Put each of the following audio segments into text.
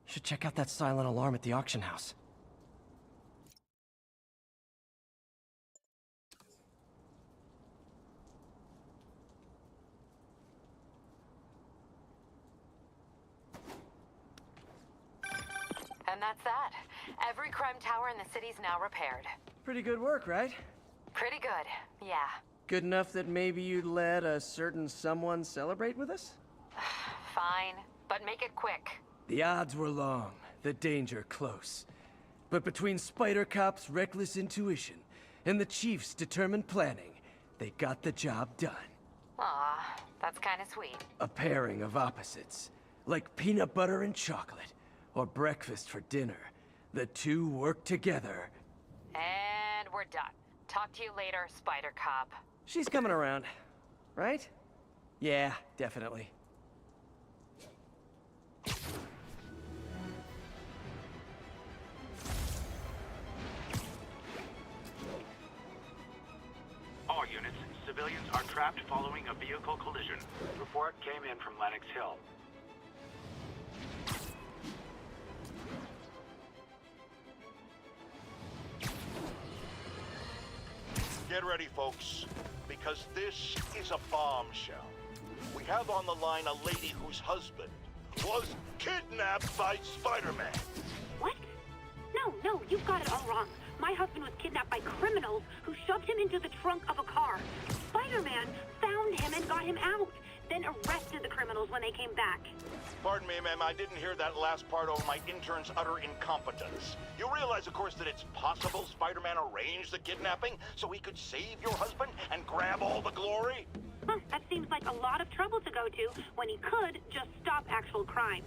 Should check out that silent alarm at the auction house. And that's that. Every crime tower in the city's now repaired. Pretty good work, right? Pretty good, yeah. Good enough that maybe you'd let a certain someone celebrate with us? Fine, but make it quick. The odds were long, the danger close. But between Spider Cop's reckless intuition and the Chief's determined planning, they got the job done. Aw, that's kinda sweet. A pairing of opposites, like peanut butter and chocolate, or breakfast for dinner. The two work together. And we're done. Talk to you later, Spider Cop. She's coming around, right? Yeah, definitely. All units, civilians are trapped following a vehicle collision. Report came in from Lenox Hill. Get ready, folks, because this is a bombshell. We have on the line a lady whose husband was kidnapped by Spider-Man. What? No, you've got it all wrong. My husband was kidnapped by criminals who shoved him into the trunk of a car. Spider-Man found him and got him out, then arrested the criminals when they came back. Pardon me, ma'am, I didn't hear that last part over my intern's utter incompetence. You realize, of course, that it's possible Spider-Man arranged the kidnapping so he could save your husband and grab all the glory? That seems like a lot of trouble to go to when he could just stop actual crime.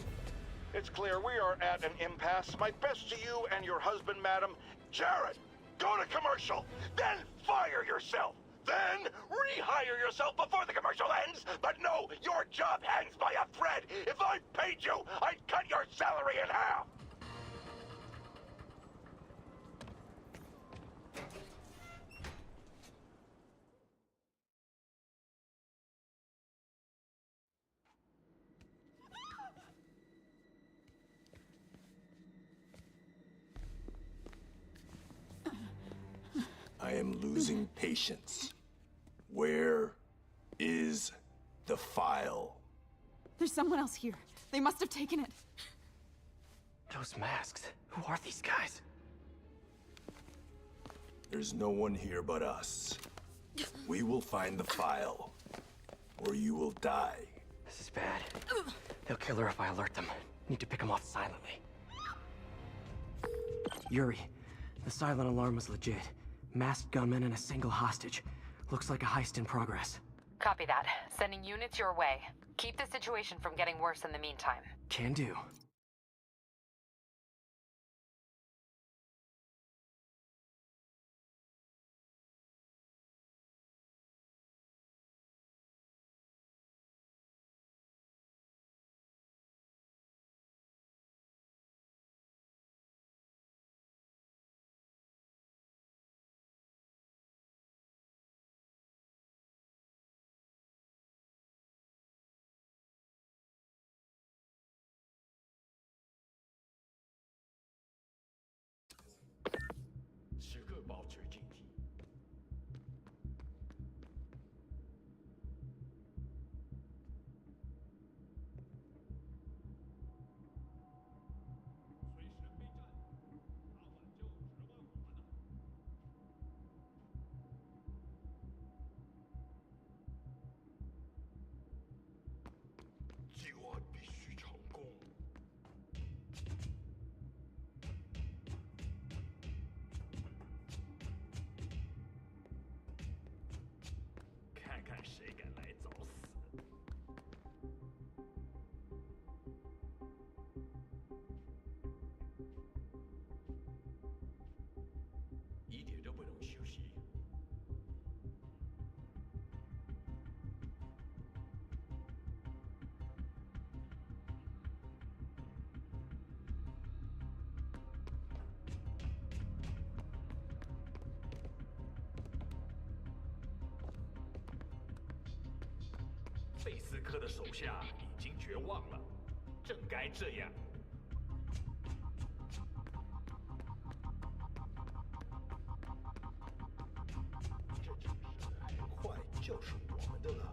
It's clear we are at an impasse. My best to you and your husband, madam. Jared, go to commercial, then fire yourself. Then rehire yourself before the commercial ends. But no, your job hangs by a thread. If I paid you, I'd cut your salary in half. I am losing patience. Where is the file? There's someone else here. They must have taken it. Those masks. Who are these guys? There's no one here but us. We will find the file, or you will die. This is bad. They'll kill her if I alert them. Need to pick them off silently. Yuri, the silent alarm was legit. Masked gunmen and a single hostage. Looks like a heist in progress. Copy that. Sending units your way. Keep the situation from getting worse in the meantime. Can do.贝斯科的手下已经绝望了，正该这样。就是我们的了。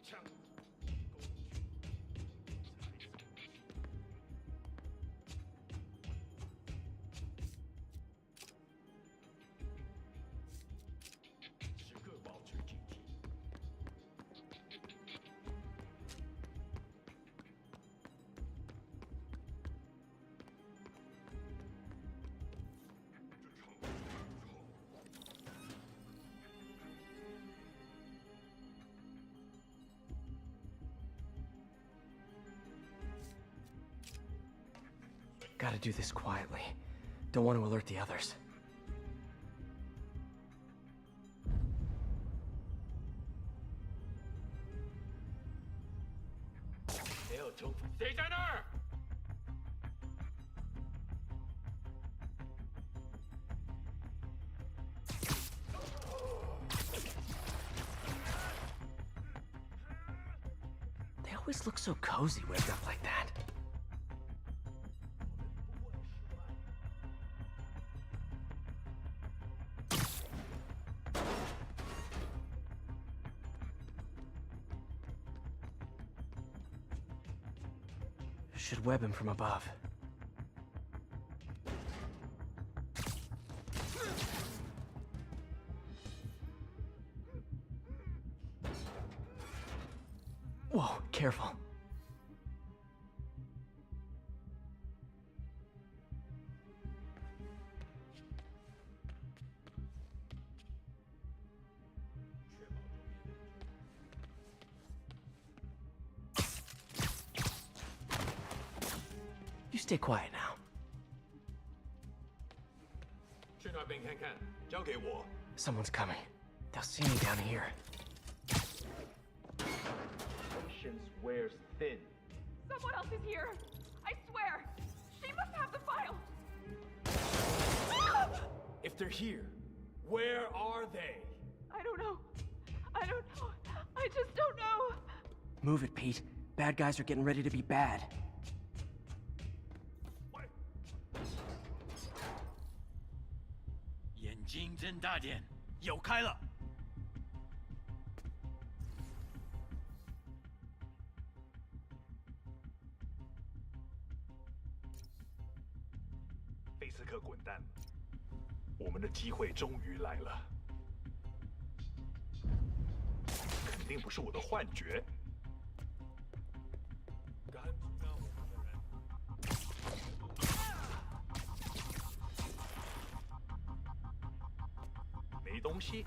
枪，时刻保持警惕。Gotta do this quietly. Don't want to alert the others. They always look so cozy whipped up like that. Should web him from above. Whoa, careful. You stay quiet now. 去那边看看，交给我。 Someone's coming. They'll see me down here. Patience wears thin. Someone else is here. I swear. She must have the file. If they're here, where are they? I don't know. I don't know. I just don't know. Move it, Pete. Bad guys are getting ready to be bad. 眼睛睁大点，有开了。菲斯克滚蛋！我们的机会终于来了。肯定不是我的幻觉。敢阻挠我们的人，没东西。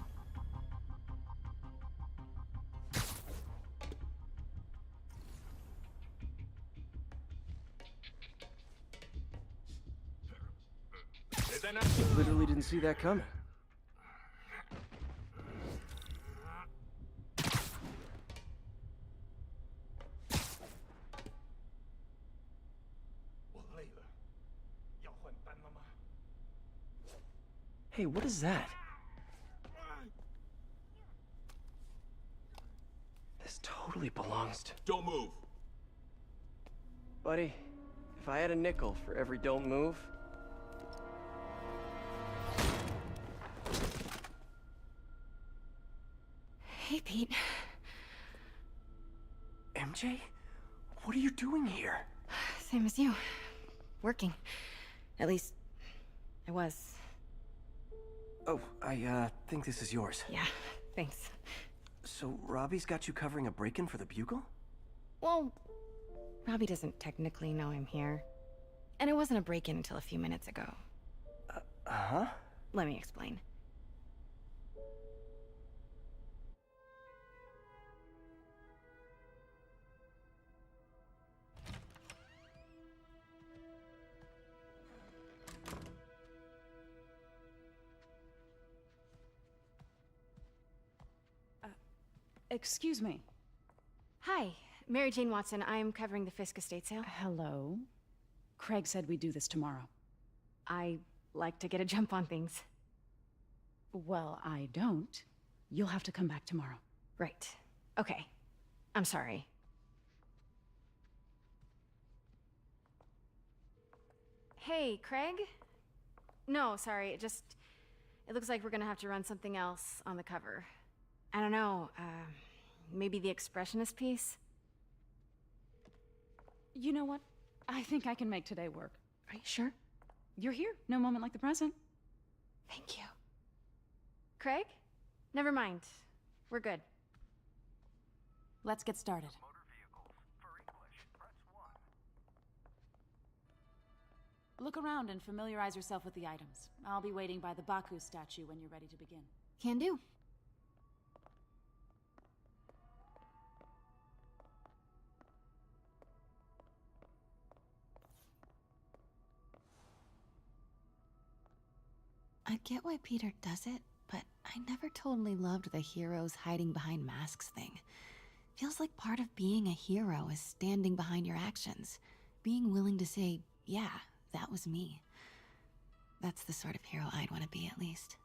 谁在那？ Literally didn't see that coming. 我累了，要换班了吗？ Hey, what is that? This totally belongs to... Don't move. Buddy, if I had a nickel for every don't move... Hey, Pete. MJ? What are you doing here? Same as you. Working. At least, I was. Oh, I think this is yours. Yeah, thanks. So, Robbie's got you covering a break-in for the Bugle? Well, Robbie doesn't technically know I'm here. And it wasn't a break-in until a few minutes ago. Uh-huh? Let me explain. Excuse me. Hi, Mary Jane Watson. I'm covering the Fisk estate sale. Hello. Craig said we'd do this tomorrow. I like to get a jump on things. Well, I don't. You'll have to come back tomorrow. Right. Okay. I'm sorry. Hey, Craig? No, sorry, it looks like we're gonna have to run something else on the cover. I don't know, maybe the expressionist piece? You know what? I think I can make today work. Are you sure? You're here. No moment like the present. Thank you. Craig? Never mind. We're good. Let's get started. Look around and familiarize yourself with the items. I'll be waiting by the Baku statue when you're ready to begin. Can do. I get why Peter does it, but I never totally loved the heroes hiding behind masks thing. Feels like part of being a hero is standing behind your actions. Being willing to say, yeah, that was me. That's the sort of hero I'd want to be, at least.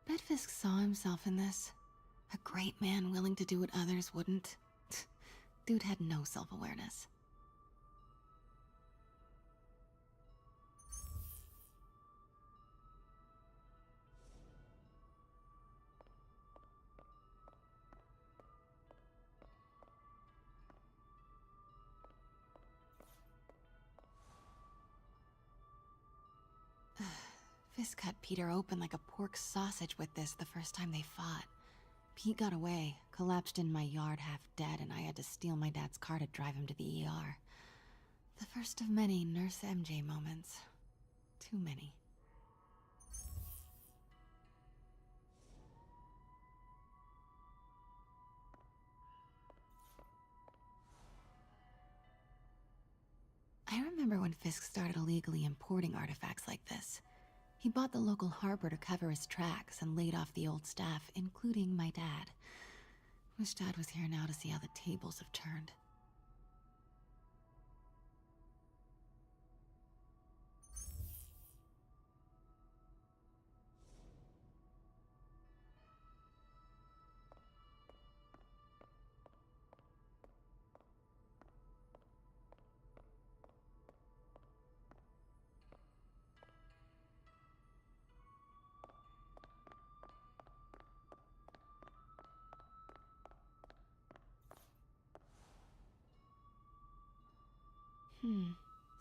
Bet Fisk saw himself in this. A great man willing to do what others wouldn't. Dude had no self-awareness. Fisk cut Peter open like a pork sausage with this the first time they fought. Pete got away, collapsed in my yard half dead, and I had to steal my dad's car to drive him to the ER. The first of many Nurse MJ moments. Too many. I remember when Fisk started illegally importing artifacts like this. He bought the local harbor to cover his tracks and laid off the old staff, including my dad. Wish Dad was here now to see how the tables have turned.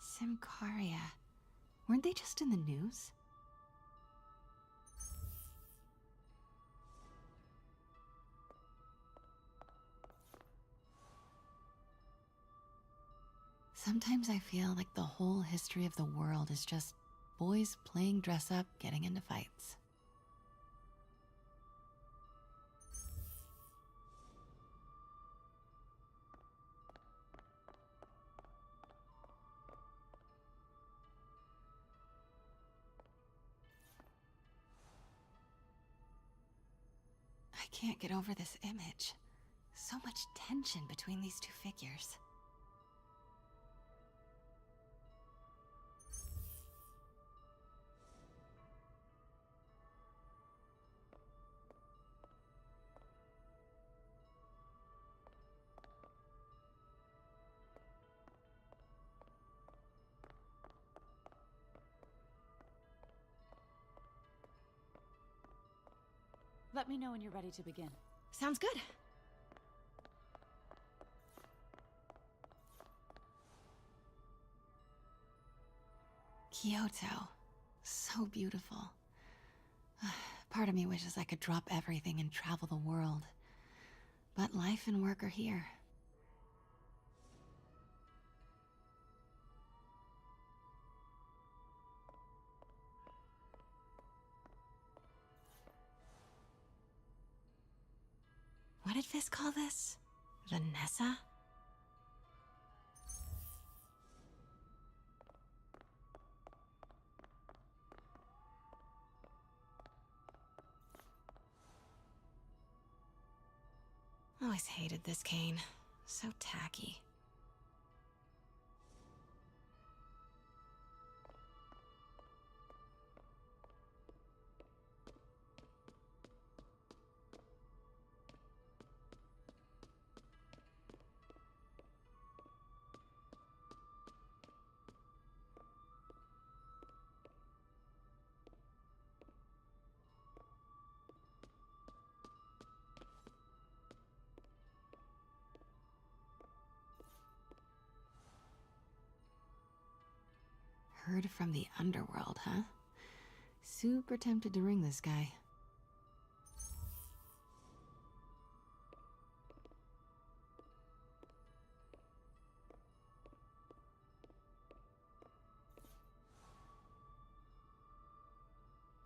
Symkaria. Weren't they just in the news? Sometimes I feel like the whole history of the world is just boys playing dress up, getting into fights. I can't get over this image. So much tension between these two figures. Let me know when you're ready to begin. Sounds good. Kyoto. So beautiful. Part of me wishes I could drop everything and travel the world. But life and work are here. What did Fisk call this? Vanessa? Always hated this cane. So tacky. Heard from the underworld, huh? Super tempted to ring this guy.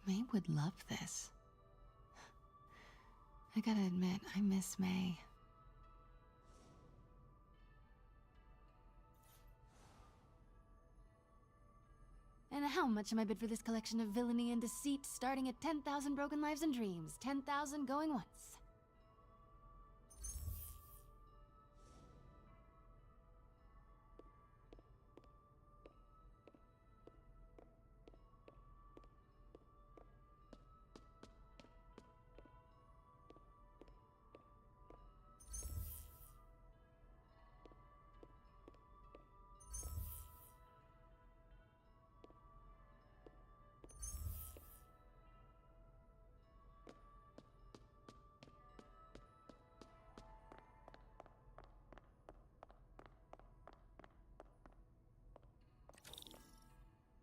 May would love this. I gotta admit, I miss May. And how much am I bid for this collection of villainy and deceit, starting at 10,000 broken lives and dreams, 10,000 going once?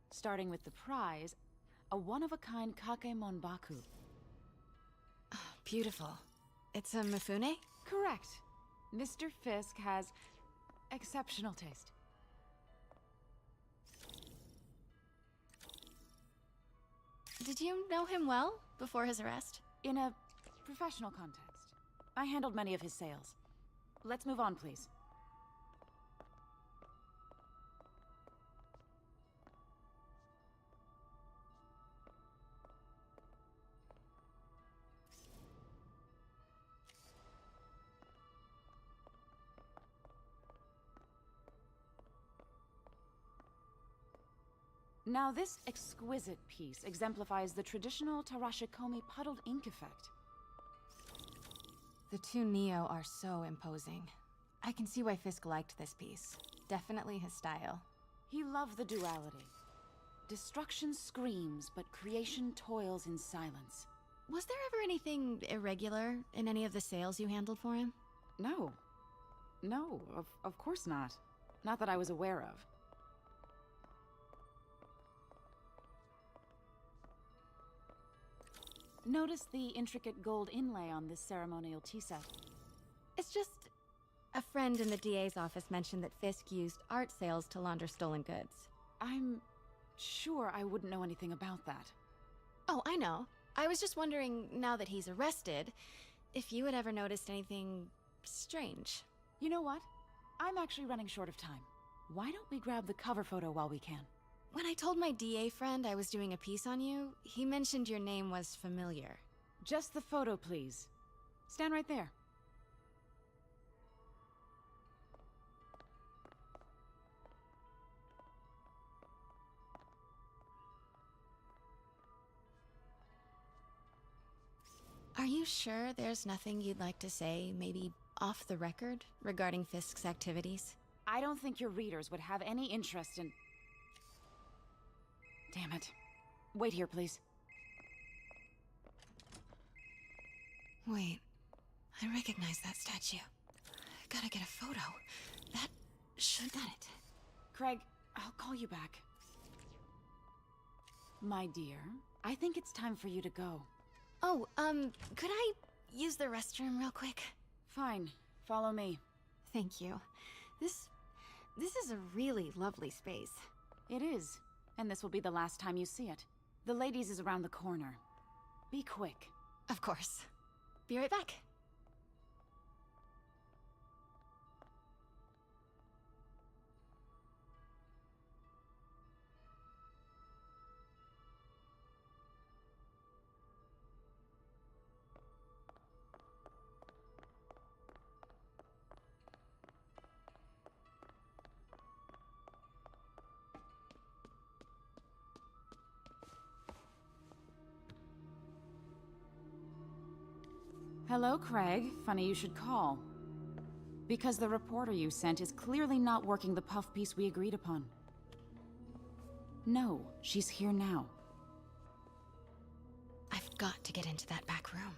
Starting with the prize, a one-of-a-kind Kakemon Baku. Beautiful. It's a Mifune? Correct. Mr. Fisk has exceptional taste. Did you know him well before his arrest? In a professional context. I handled many of his sales. Let's move on, please. Now, this exquisite piece exemplifies the traditional Tarashikomi puddled ink effect. The two Neo are so imposing. I can see why Fisk liked this piece. Definitely his style. He loved the duality. Destruction screams, but creation toils in silence. Was there ever anything irregular in any of the sales you handled for him? No. No, of course not. Not that I was aware of. Notice the intricate gold inlay on this ceremonial tea set. It's just... a friend in the DA's office mentioned that Fisk used art sales to launder stolen goods. I'm sure I wouldn't know anything about that. Oh, I know. I was just wondering, now that he's arrested, if you had ever noticed anything strange. You know what? I'm actually running short of time. Why don't we grab the cover photo while we can? When I told my DA friend I was doing a piece on you, he mentioned your name was familiar. Just the photo, please. Stand right there. Are you sure there's nothing you'd like to say, maybe off the record, regarding Fisk's activities? I don't think your readers would have any interest in... Damn it. Wait here, please. Wait. I recognize that statue. I gotta get a photo. That should done it. Craig, I'll call you back. My dear, I think it's time for you to go. Oh, could I use the restroom real quick? Fine. Follow me. Thank you. This is a really lovely space. It is. And this will be the last time you see it. The ladies is around the corner. Be quick. Of course. Be right back. Hello, Craig. Funny you should call. Because the reporter you sent is clearly not working the puff piece we agreed upon. No, she's here now. I've got to get into that back room.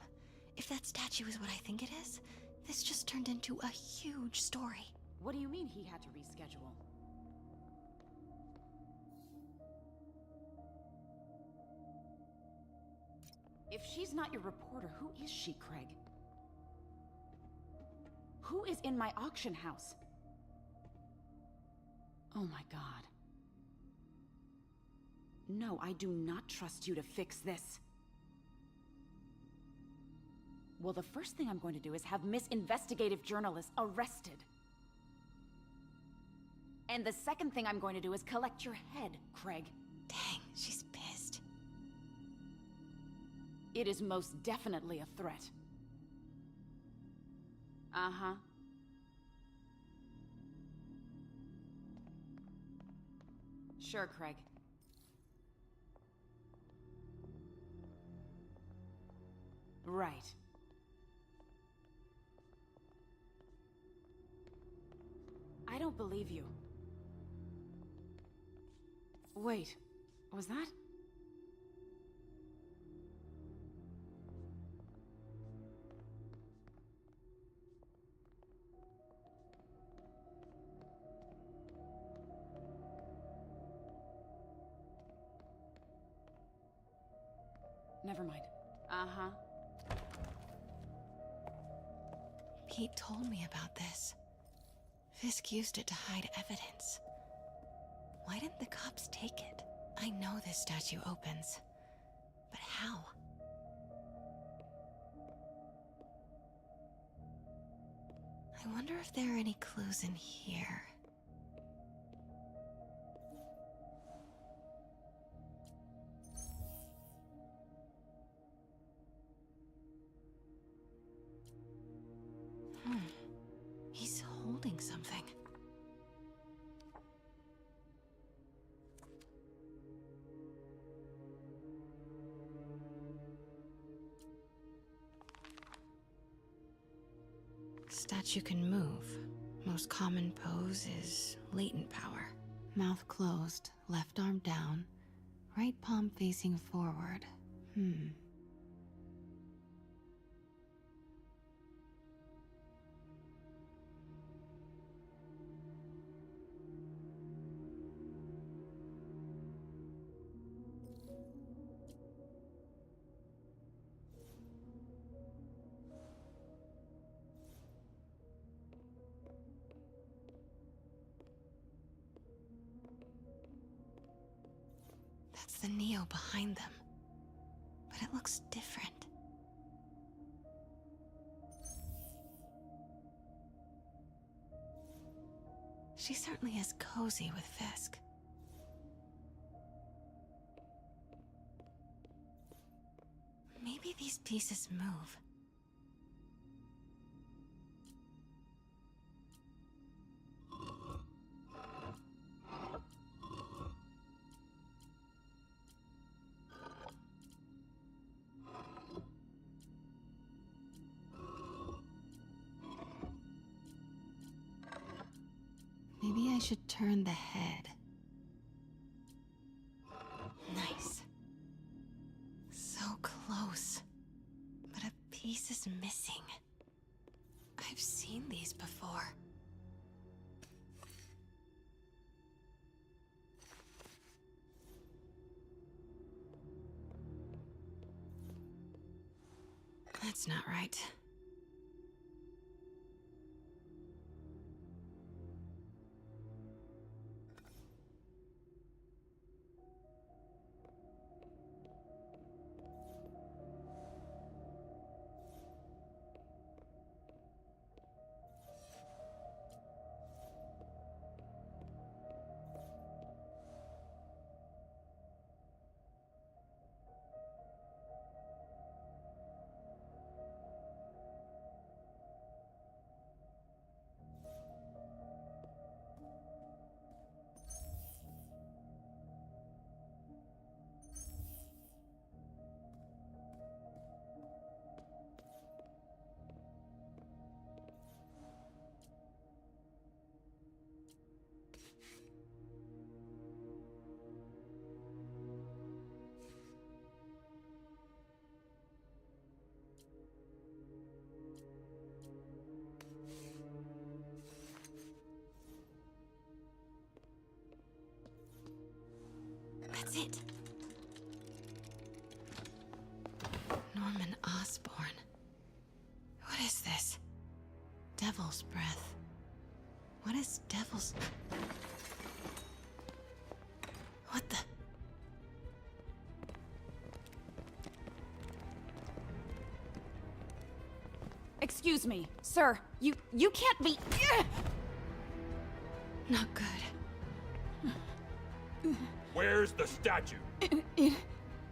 If that statue is what I think it is, this just turned into a huge story. What do you mean he had to reschedule? If she's not your reporter, who is she, Craig? Who is in my auction house? Oh my god. No, I do not trust you to fix this. Well, the first thing I'm going to do is have Miss Investigative Journalist arrested. And the second thing I'm going to do is collect your head, Craig. Dang, she's pissed. It is most definitely a threat. Uh-huh. Sure, Craig. Right. I don't believe you. Wait, was that? Never mind. Uh-huh. Pete told me about this. Fisk used it to hide evidence. Why didn't the cops take it? I know this statue opens. But how? I wonder if there are any clues in here. He's holding something. Statue can move. Most common pose is latent power. Mouth closed, left arm down, right palm facing forward. That's the Neo behind them. But it looks different. She certainly is cozy with Fisk. Maybe these pieces move. Maybe I should turn the head. Nice. So close. But a piece is missing. I've seen these before. That's not right. That's it. Norman Osborn. What is this? Devil's breath. What is devil's... What the... Excuse me, sir. You can't be... Not good. Where's the statue?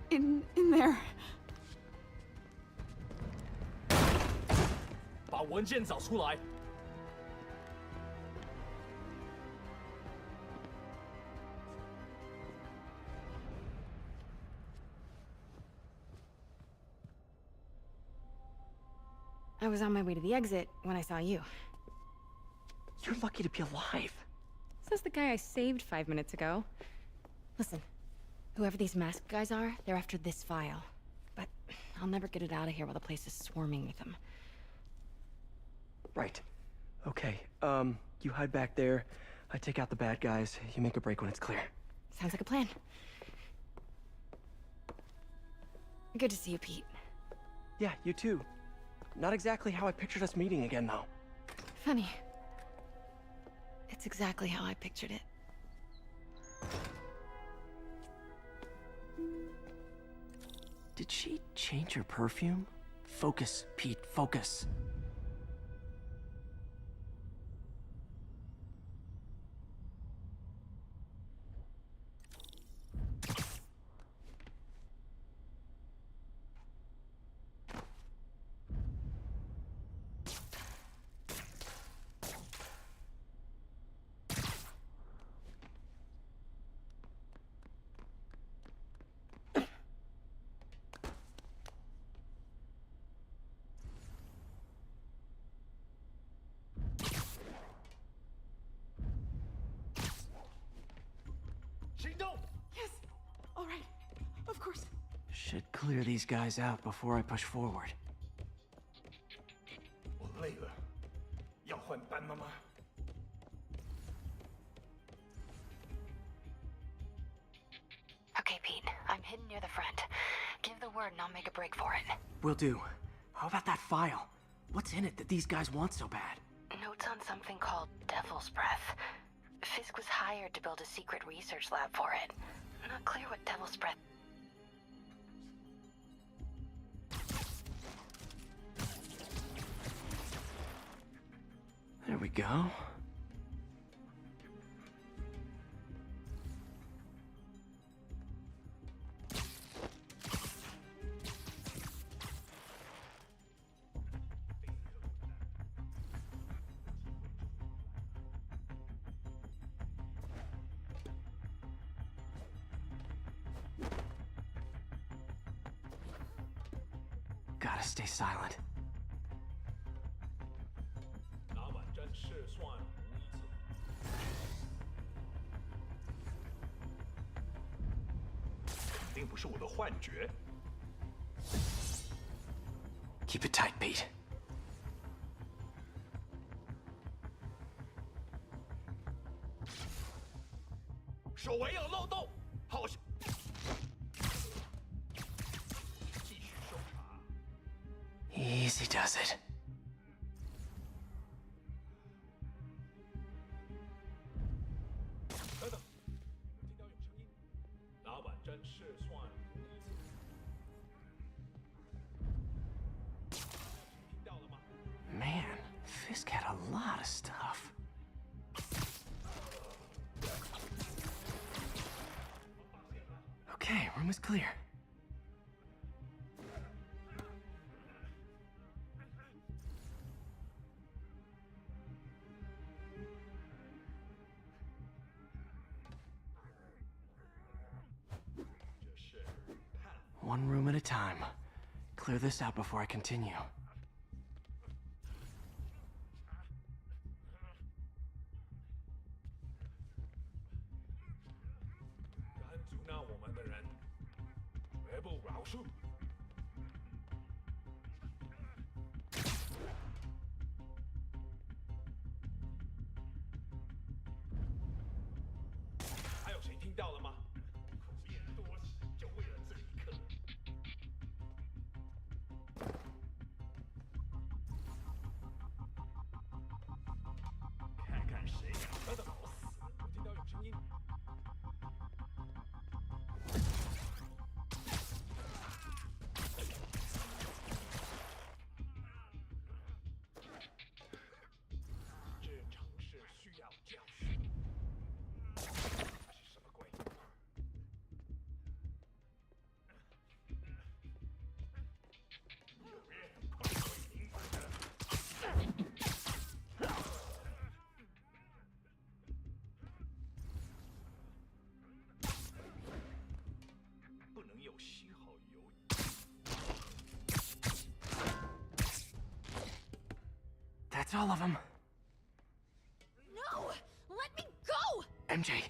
In there. 把文件找出来。I was on my way to the exit when I saw you. You're lucky to be alive. Says the guy I saved 5 minutes ago. Listen, whoever these masked guys are, they're after this file. But I'll never get it out of here while the place is swarming with them. Right. Okay, you hide back there. I take out the bad guys. You make a break when it's clear. Sounds like a plan. Good to see you, Pete. Yeah, you too. Not exactly how I pictured us meeting again, though. Funny. It's exactly how I pictured it. Did she change her perfume? Focus, Pete, focus. Yes. All right. Of course. Should clear these guys out before I push forward. 我累了，要换班了吗？ Okay, Pete. I'm hidden near the front. Give the word and I'll make a break for it. Will do. How about that file? What's in it that these guys want so bad? Notes on something called Devil's Breath. Fisk was hired to build a secret research lab for it. Not clear what Devil's Breath... There we go. Gotta stay silent. 拿碗针试算无一次。肯定不是我的幻觉。 Keep it tight, Pete. 守卫有漏洞，好像。继续搜查。 Easy does it. 等等，我听到有声音。拿碗针试算无一次。听到了吗？ Man, Fisk had a lot of stuff. Okay, room is clear. One room at a time. Clear this out before I continue. 敢阻挠我们的人，绝不饶恕。还有谁听到了吗？口边 That's all of them. No! Let me go! MJ.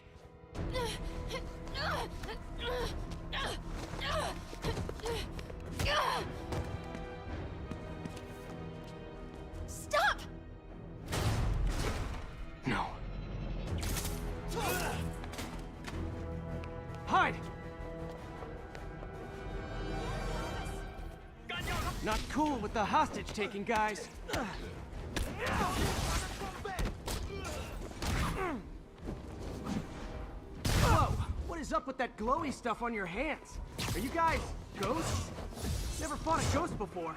Stop! No. Hide! Not cool with the hostage-taking, guys. Whoa! What is up with that glowy stuff on your hands? Are you guys ghosts? Never fought a ghost before.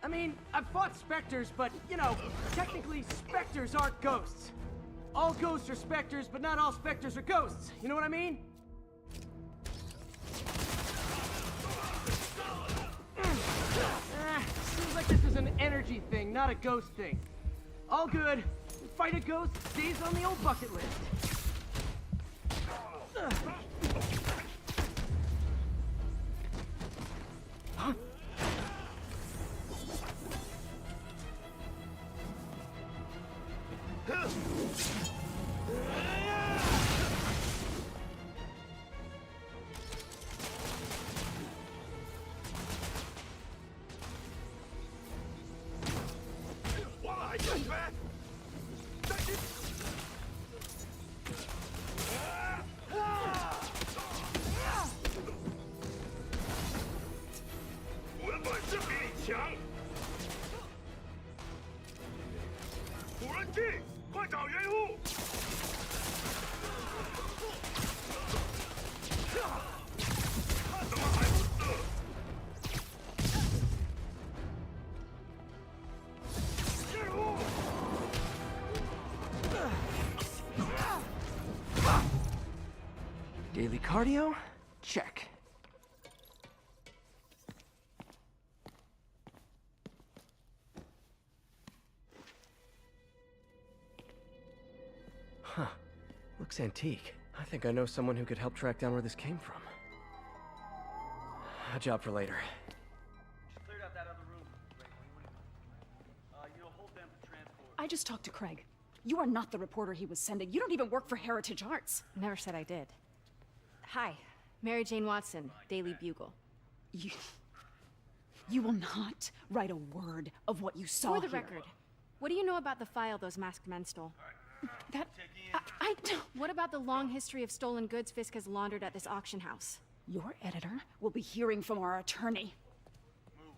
I mean, I've fought specters, but, you know, technically specters aren't ghosts. All ghosts are specters, but not all specters are ghosts. You know what I mean? Seems like this is an energy thing, not a ghost thing. All good. Fight a ghost stays on the old bucket list. Huh? Daily cardio? Check. Huh. Looks antique. I think I know someone who could help track down where this came from. A job for later. Cleared out that other room. You'll hold them for transport. I just talked to Craig. You are not the reporter he was sending. You don't even work for Heritage Arts. Never said I did. Hi, Mary Jane Watson, Daily Bugle. You will not write a word of what you saw For the here. record, what do you know about the file those masked men stole? That... I don't... What about the long history of stolen goods Fisk has laundered at this auction house? Your editor will be hearing from our attorney. Move.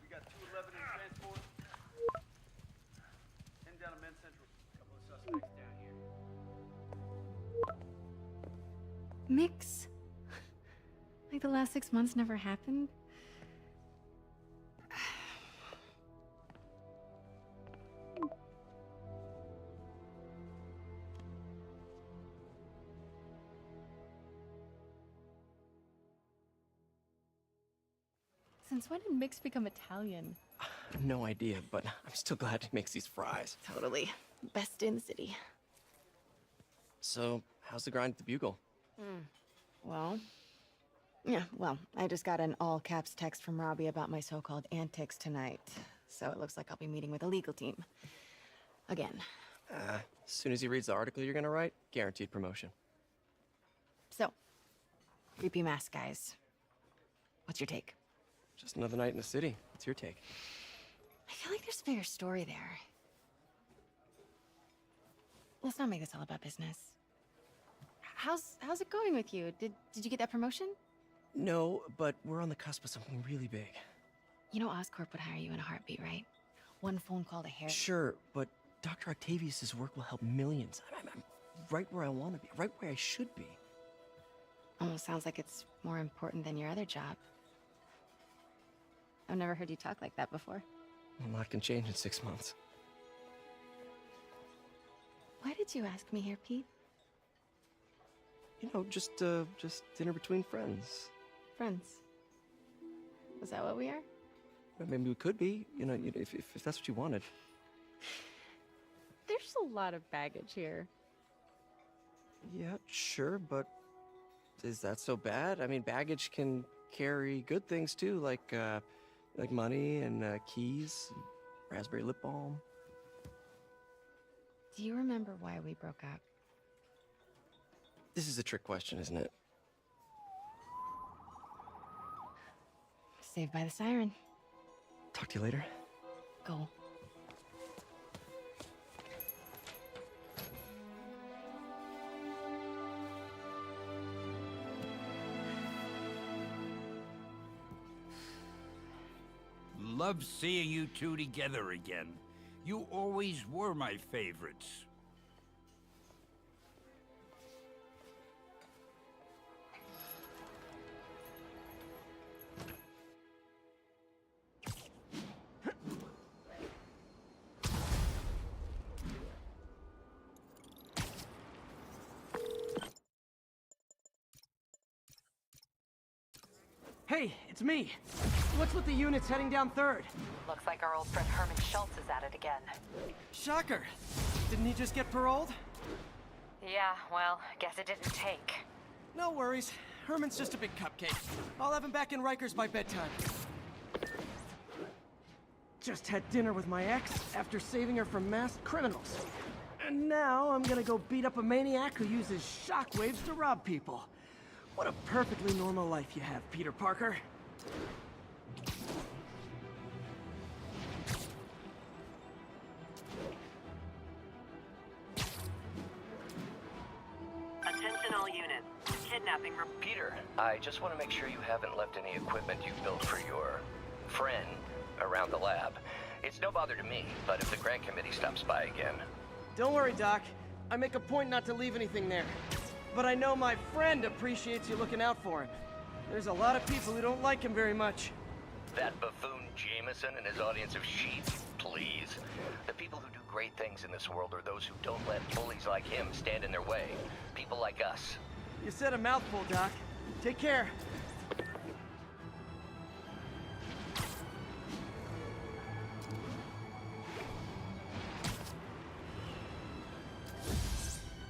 We got 211 in transport. Heading down to Men's Central. A couple of suspects down here. Mix? Like the last 6 months never happened? Since when did Mix become Italian? No idea, but I'm still glad he makes these fries. Totally. Best in the city. So, how's the grind at the Bugle? Well, I just got an all-caps text from Robbie about my so-called antics tonight. So it looks like I'll be meeting with a legal team. Again. As soon as he reads the article you're gonna write, guaranteed promotion. So, creepy mask guys. What's your take? Just another night in the city. What's your take? I feel like there's a bigger story there. Let's not make this all about business. How's it going with you? Did you get that promotion? No, but we're on the cusp of something really big. You know Oscorp would hire you in a heartbeat, right? One phone call to Harry. Sure, but Dr. Octavius' work will help millions. I'm right where I want to be, right where I should be. Almost sounds like it's more important than your other job. I've never heard you talk like that before. A lot can change in 6 months. Why did you ask me here, Pete? You know, just dinner between friends. Friends. Is that what we are? Well, maybe we could be, you know, if that's what you wanted. There's a lot of baggage here. Yeah, sure, but is that so bad? I mean, baggage can carry good things too, like money and keys, raspberry lip balm. Do you remember why we broke up? This is a trick question, isn't it? Saved by the siren. Talk to you later. Go. Love seeing you two together again. You always were my favorites. Hey, it's me. What's with the units heading down 3rd? Looks like our old friend Herman Schultz is at it again. Shocker. Didn't he just get paroled? Yeah, well, guess it didn't take. No worries. Herman's just a big cupcake. I'll have him back in Rikers by bedtime. Just had dinner with my ex after saving her from masked criminals. And now I'm gonna go beat up a maniac who uses shockwaves to rob people. What a perfectly normal life you have, Peter Parker. Attention all units. Kidnapping. Peter, I just want to make sure you haven't left any equipment you've built for your friend around the lab. It's no bother to me, but if the grant committee stops by again... Don't worry, Doc. I make a point not to leave anything there. But I know my friend appreciates you looking out for him. There's a lot of people who don't like him very much. That buffoon Jameson and his audience of sheep? Please. The people who do great things in this world are those who don't let bullies like him stand in their way. People like us. You said a mouthful, Doc. Take care.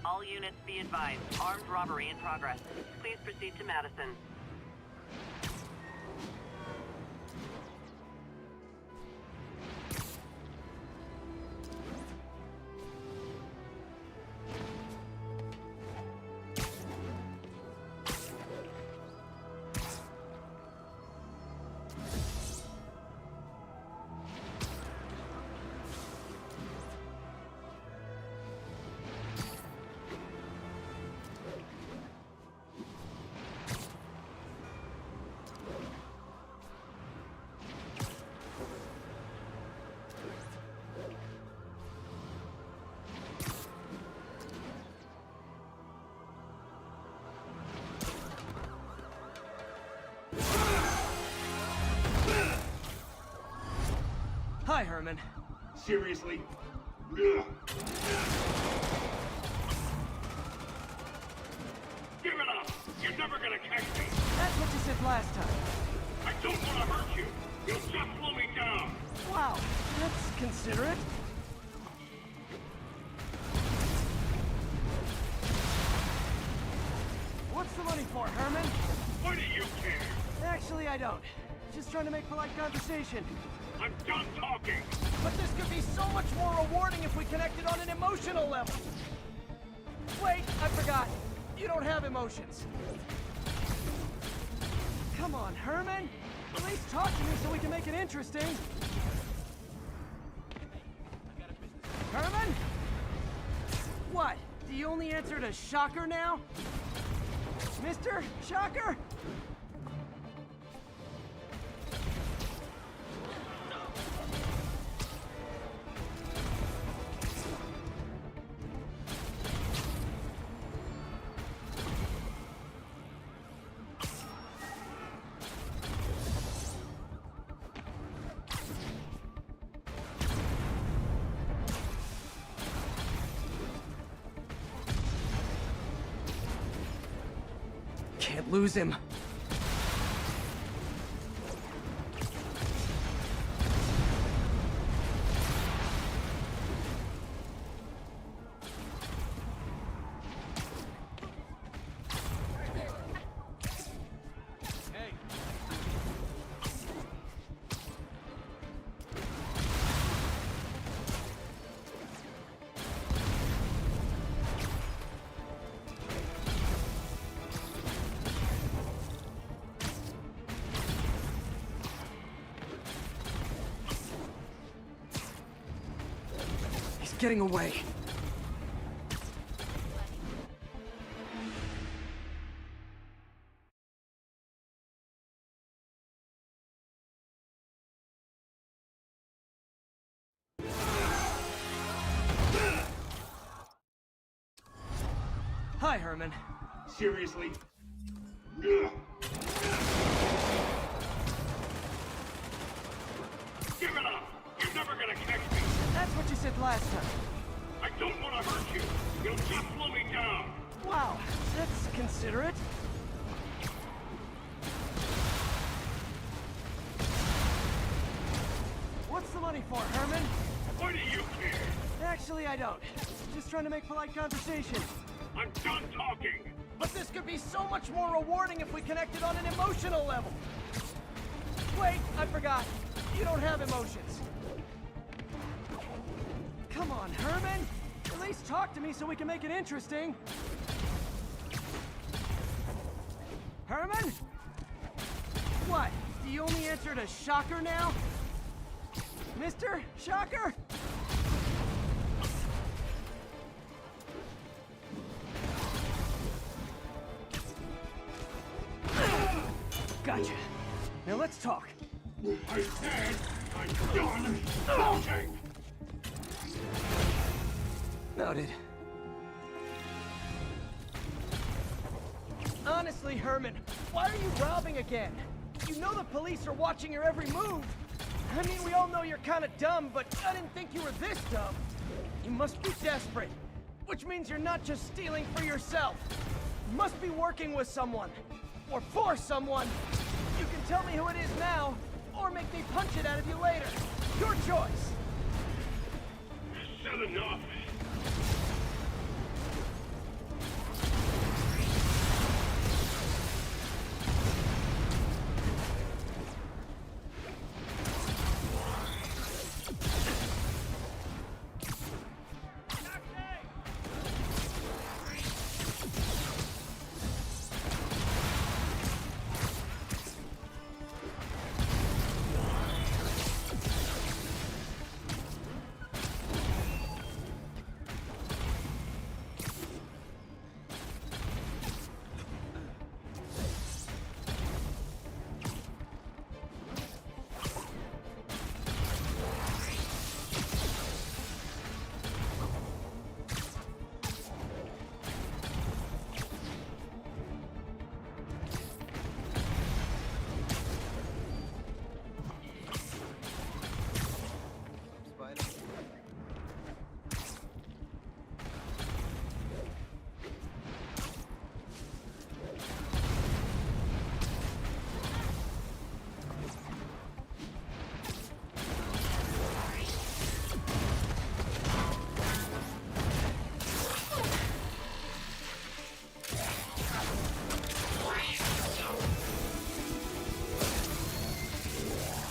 All units be advised. Armed robbery in progress. Please proceed to Madison. Hi, Herman. Seriously? Give it up! You're never gonna catch me! That's what you said last time. I don't want to hurt you! You'll just slow me down! Wow, that's considerate. What's the money for, Herman? Why do you care? Actually, I don't. Just trying to make polite conversation. I'm done talking! But this could be so much more rewarding if we connected on an emotional level. Wait, I forgot. You don't have emotions. Come on, Herman. At least talk to me so we can make it interesting. Herman? What? Do you only answer to Shocker now? Mr. Shocker? Can't lose him. getting away. Hi, Herman. Seriously? Give it up! You're never gonna catch me! That's what you said last time. I don't want to hurt you! You'll just slow me down! Wow, that's considerate. What's the money for, Herman? Why do you care? Actually, I don't. Just trying to make polite conversation. I'm done talking! But this could be so much more rewarding if we connected on an emotional level. Wait, I forgot. You don't have emotions. Come on, Herman. At least talk to me so we can make it interesting. Herman? What? Do you only answer to Shocker now? Mr. Shocker? Gotcha. Now let's talk. I said I'm done talking! Noted. Honestly, Herman, why are you robbing again? You know the police are watching your every move. I mean, we all know you're kind of dumb, but I didn't think you were this dumb. You must be desperate, which means you're not just stealing for yourself. You must be working with someone, or for someone. You can tell me who it is now, or make me punch it out of you later. Your choice. Said enough!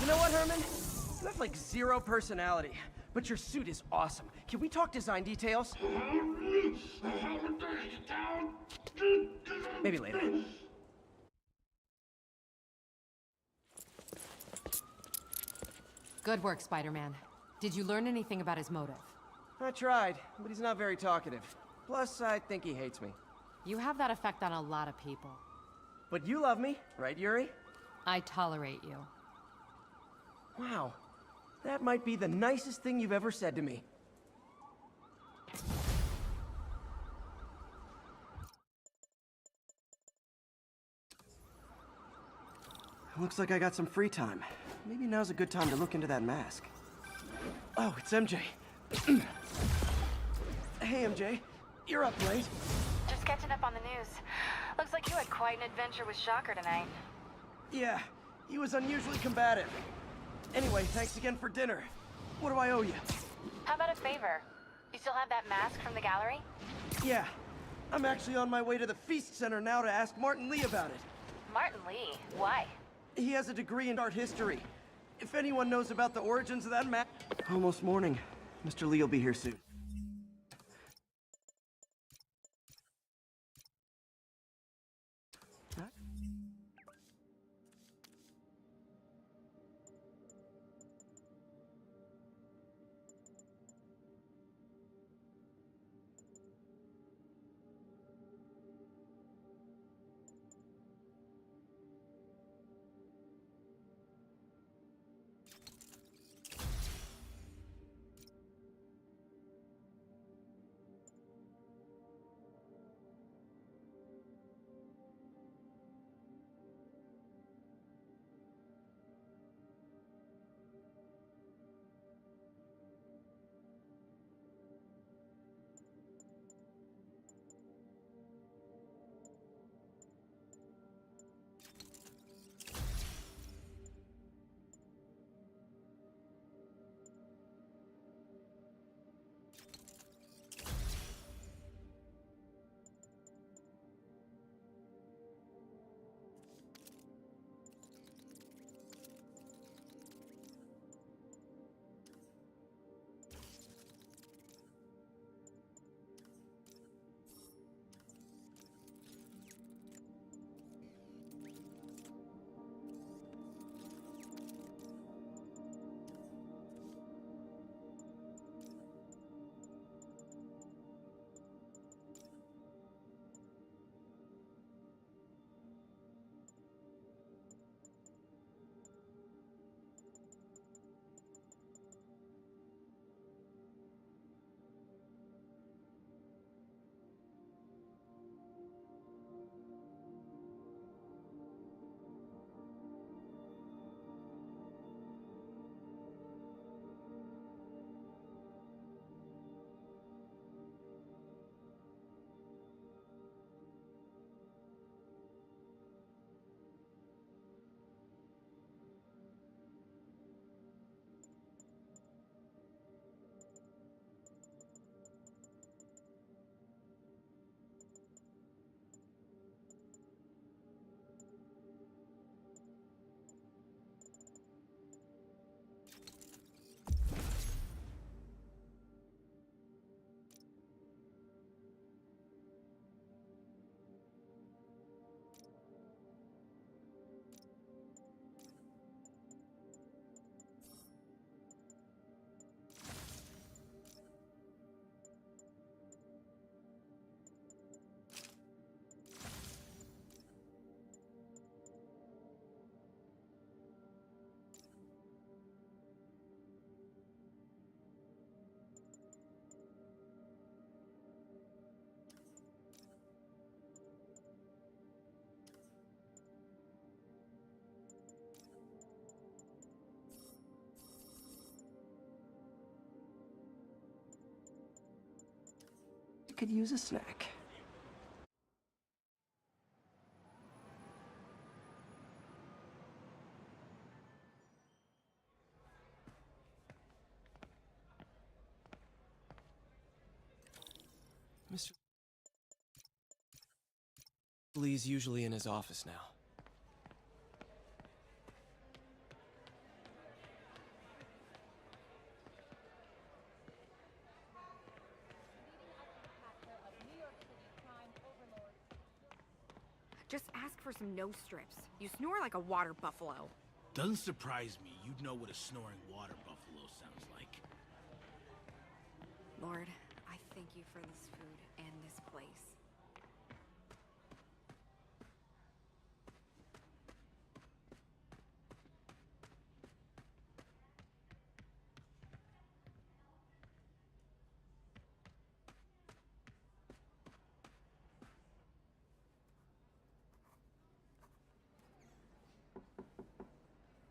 You know what, Herman? You have like zero personality, but your suit is awesome. Can we talk design details? Maybe later. Good work, Spider-Man. Did you learn anything about his motive? I tried, but he's not very talkative. Plus, I think he hates me. You have that effect on a lot of people. But you love me, right, Yuri? I tolerate you. Wow. That might be the nicest thing you've ever said to me. Looks like I got some free time. Maybe now's a good time to look into that mask. Oh, it's MJ. Hey, MJ. You're up late. Just catching up on the news. Looks like you had quite an adventure with Shocker tonight. Yeah, he was unusually combative. Anyway, thanks again for dinner. What do I owe you? How about a favor? You still have that mask from the gallery? Yeah. I'm actually on my way to the Feast Center now to ask Martin Lee about it. Martin Lee? Why? He has a degree in art history. If anyone knows about the origins of that map... Almost morning. Mr. Lee will be here soon. kid could use a snack. Mr. Lee's usually in his office now. Just ask for some nose strips. You snore like a water buffalo. Doesn't surprise me. You'd know what a snoring water buffalo sounds like. Lord, I thank you for this food and this place.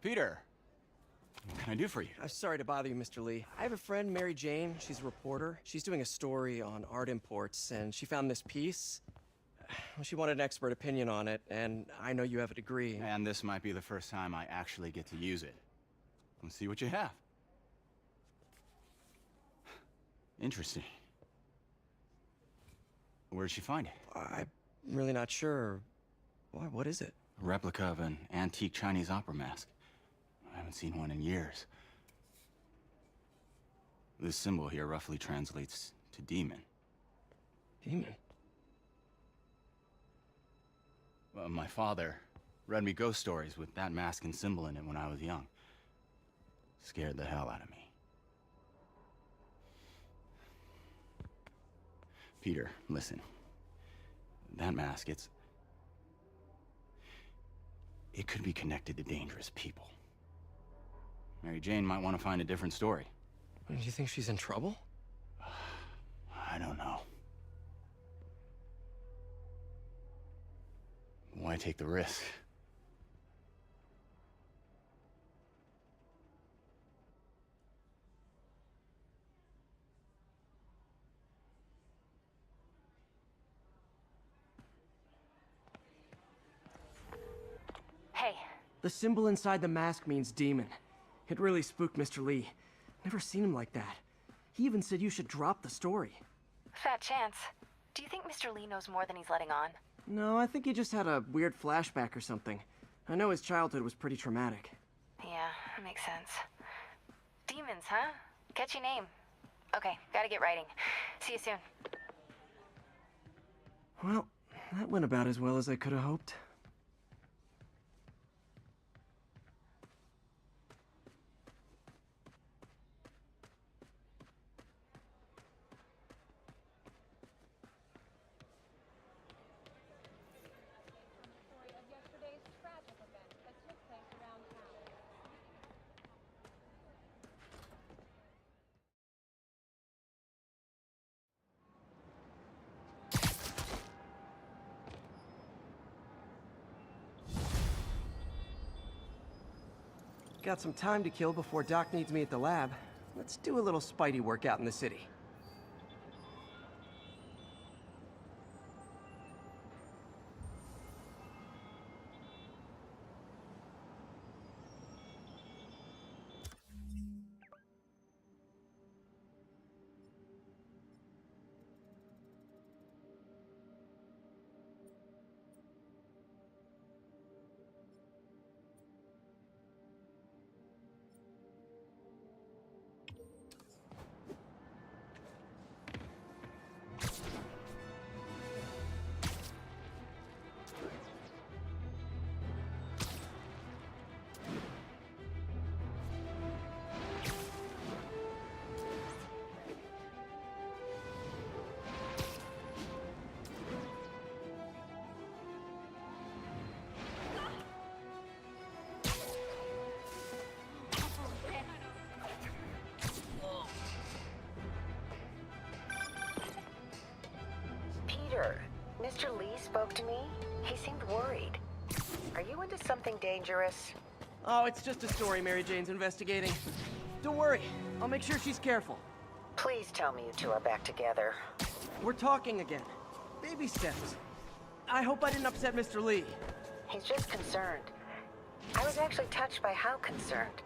Peter, what can I do for you? I'm sorry to bother you, Mr. Lee. I have a friend, Mary Jane. She's a reporter. She's doing a story on art imports, and she found this piece. Well, she wanted an expert opinion on it, and I know you have a degree. And this might be the first time I actually get to use it. Let's see what you have. Interesting. Where'd she find it? I'm really not sure. What is it? A replica of an antique Chinese opera mask. I haven't seen one in years. This symbol here roughly translates to demon. Demon? Well, my father read me ghost stories with that mask and symbol in it when I was young. Scared the hell out of me. Peter, listen. That mask, it could be connected to dangerous people. Mary Jane might want to find a different story. Do you think she's in trouble? I don't know. Why take the risk? Hey. The symbol inside the mask means demon. It really spooked Mr. Lee. Never seen him like that. He even said you should drop the story. Fat chance. Do you think Mr. Lee knows more than he's letting on? No, I think he just had a weird flashback or something. I know his childhood was pretty traumatic. Yeah, that makes sense. Demons, huh? Catchy name. Okay, gotta get writing. See you soon. Well, that went about as well as I could have hoped. Got some time to kill before Doc needs me at the lab. Let's do a little Spidey workout in the city. Mr. Lee spoke to me. He seemed worried. Are you into something dangerous? Oh, it's just a story Mary Jane's investigating. Don't worry, I'll make sure she's careful. Please tell me you two are back together. we're talking again. Baby steps. I hope I didn't upset Mr. Lee. He's just concerned. I was actually touched by how concerned.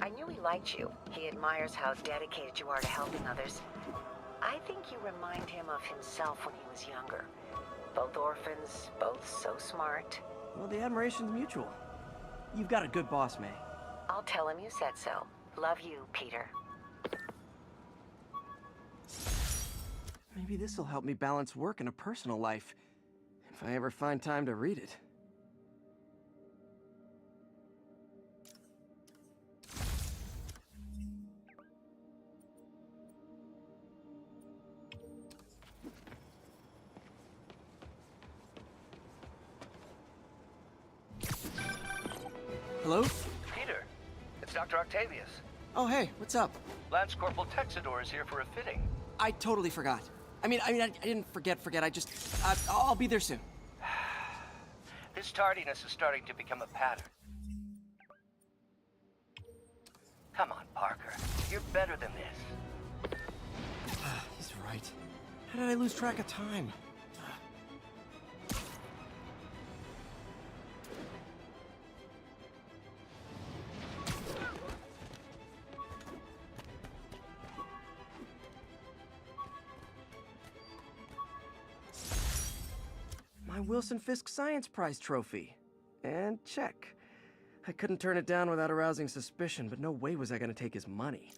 I knew he liked you. He admires how dedicated you are to helping others. I think you remind him of himself when he was younger. Both orphans, both so smart. Well, the admiration's mutual. You've got a good boss, May. I'll tell him you said so. Love you, Peter. Maybe this'll help me balance work and a personal life. If I ever find time to read it. Hello? Peter, it's Dr. Octavius. Oh, hey, what's up? Lance Corporal Texidor is here for a fitting. I totally forgot. I didn't forget. I just, I'll be there soon. This tardiness is starting to become a pattern. Come on, Parker. You're better than this. He's right. How did I lose track of time? My Wilson Fisk Science Prize trophy. And check. I couldn't turn it down without arousing suspicion, but no way was I gonna take his money.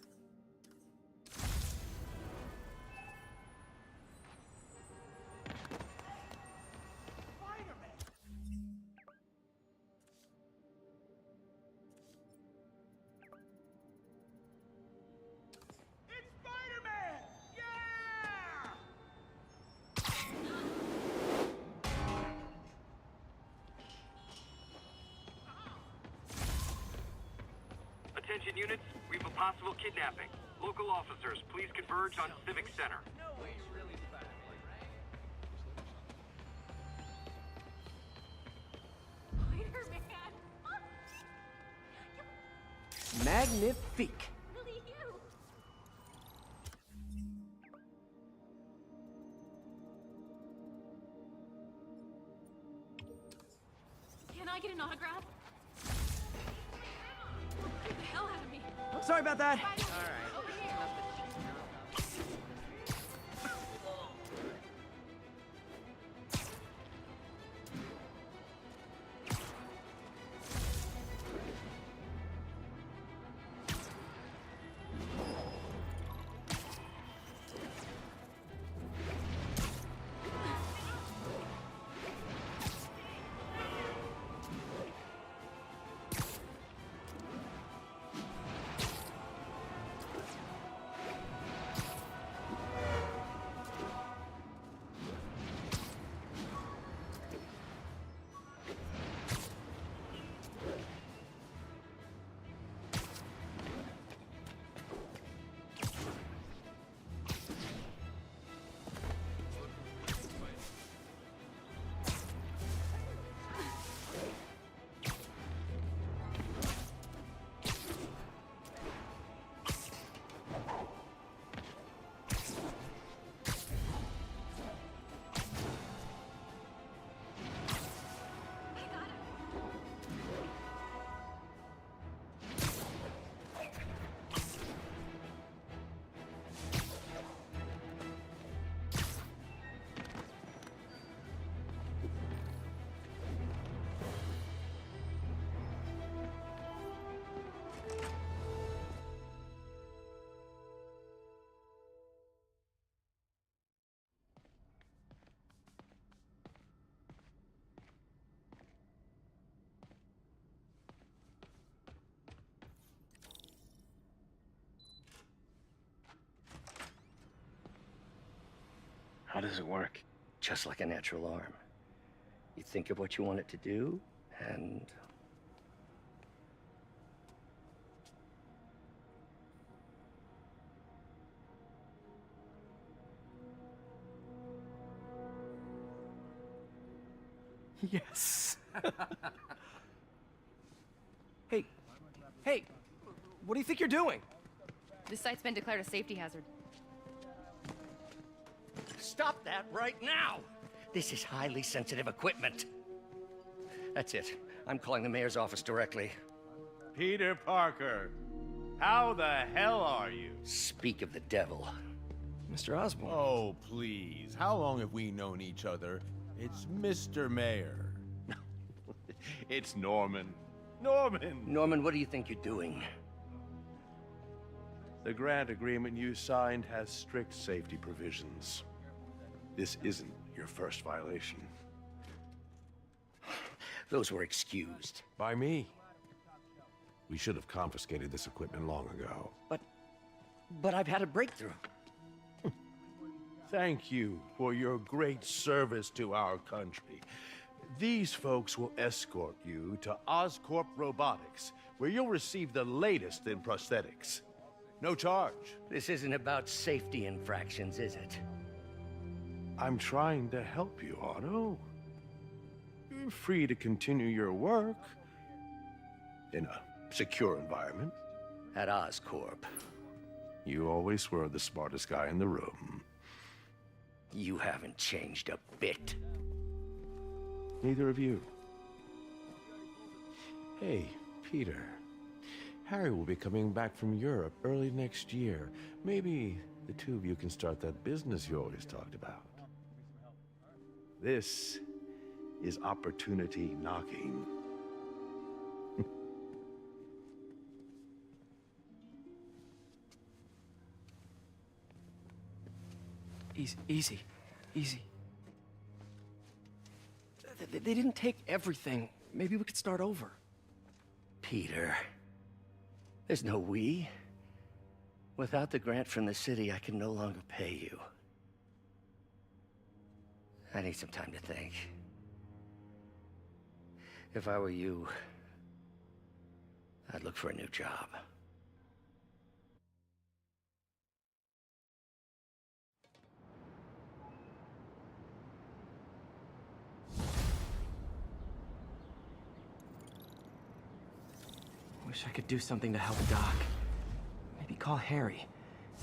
Attention units, we have a possible kidnapping. Local officers, please converge on Civic Center. Magnifique. Can I get an autograph? Get the hell out of me. Sorry about that. How does it work? Just like a natural arm. You think of what you want it to do, and... Yes. Hey, what do you think you're doing? This site's been declared a safety hazard. stop that right now! This is highly sensitive equipment. That's it. I'm calling the mayor's office directly. Peter Parker, how the hell are you? Speak of the devil. Mr. Osborn. Oh, please. How long have we known each other? It's Mr. Mayor. It's Norman. Norman! Norman, what do you think you're doing? The grant agreement you signed has strict safety provisions. This isn't your first violation. Those were excused. By me. We should have confiscated this equipment long ago. But I've had a breakthrough. Thank you for your great service to our country. These folks will escort you to Oscorp Robotics, where you'll receive the latest in prosthetics. No charge. This isn't about safety infractions, is it? I'm trying to help you, Otto. You're free to continue your work in a secure environment. At Oscorp. You always were the smartest guy in the room. You haven't changed a bit. Neither of you. Hey, Peter. Harry will be coming back from Europe early next year. Maybe the two of you can start that business you always talked about. This is opportunity knocking. Easy. They didn't take everything. Maybe we could start over. Peter. There's no we. Without the grant from the city, I can no longer pay you. I need some time to think. If I were you, I'd look for a new job. Wish I could do something to help Doc. Maybe call Harry.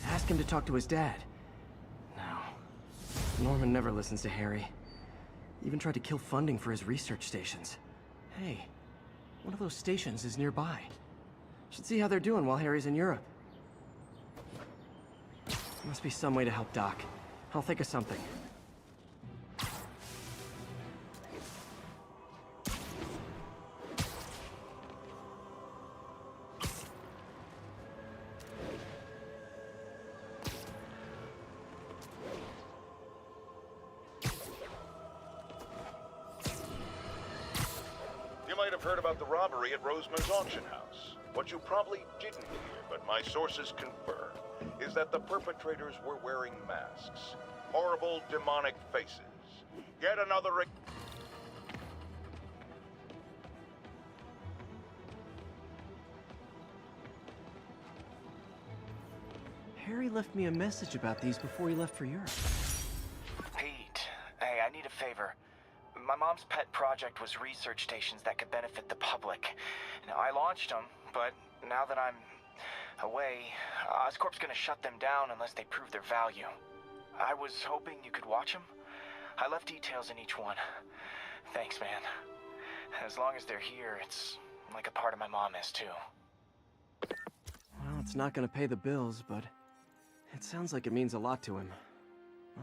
Ask him to talk to his dad. No. Norman never listens to Harry. Even tried to kill funding for his research stations. Hey, one of those stations is nearby. Should see how they're doing while Harry's in Europe. Must be some way to help Doc. I'll think of something. Heard about the robbery at Roseman's auction house. What you probably didn't hear, but my sources confirm, is that the perpetrators were wearing masks. Horrible, demonic faces. Yet another... Harry left me a message about these before he left for Europe. Pete, hey, I need a favor. My mom's pet project was research stations that could benefit the public. Now, I launched them, but now that I'm away, Oscorp's gonna shut them down unless they prove their value. I was hoping you could watch them. I left details in each one. Thanks, man. As long as they're here, it's like a part of my mom is, too. Well, it's not gonna pay the bills, but it sounds like it means a lot to him.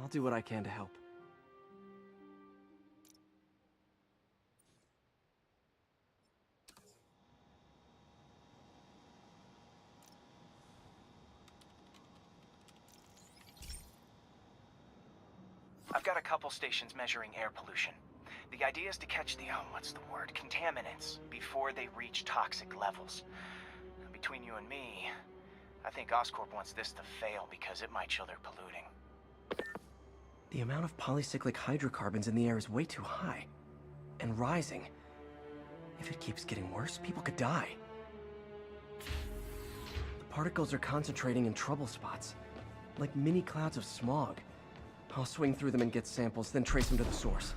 I'll do what I can to help. I've got a couple stations measuring air pollution. The idea is to catch the, contaminants before they reach toxic levels. Between you and me, I think Oscorp wants this to fail because it might show they're polluting. The amount of polycyclic hydrocarbons in the air is way too high. And rising. If it keeps getting worse, people could die. The particles are concentrating in trouble spots, like mini clouds of smog. I'll swing through them and get samples, then trace them to the source.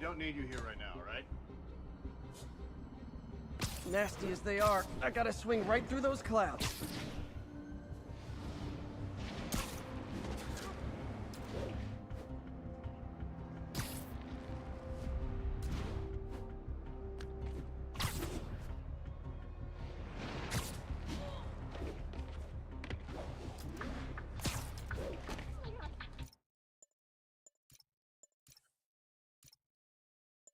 don't need you here right now, right? Nasty as they are, I gotta swing right through those clouds.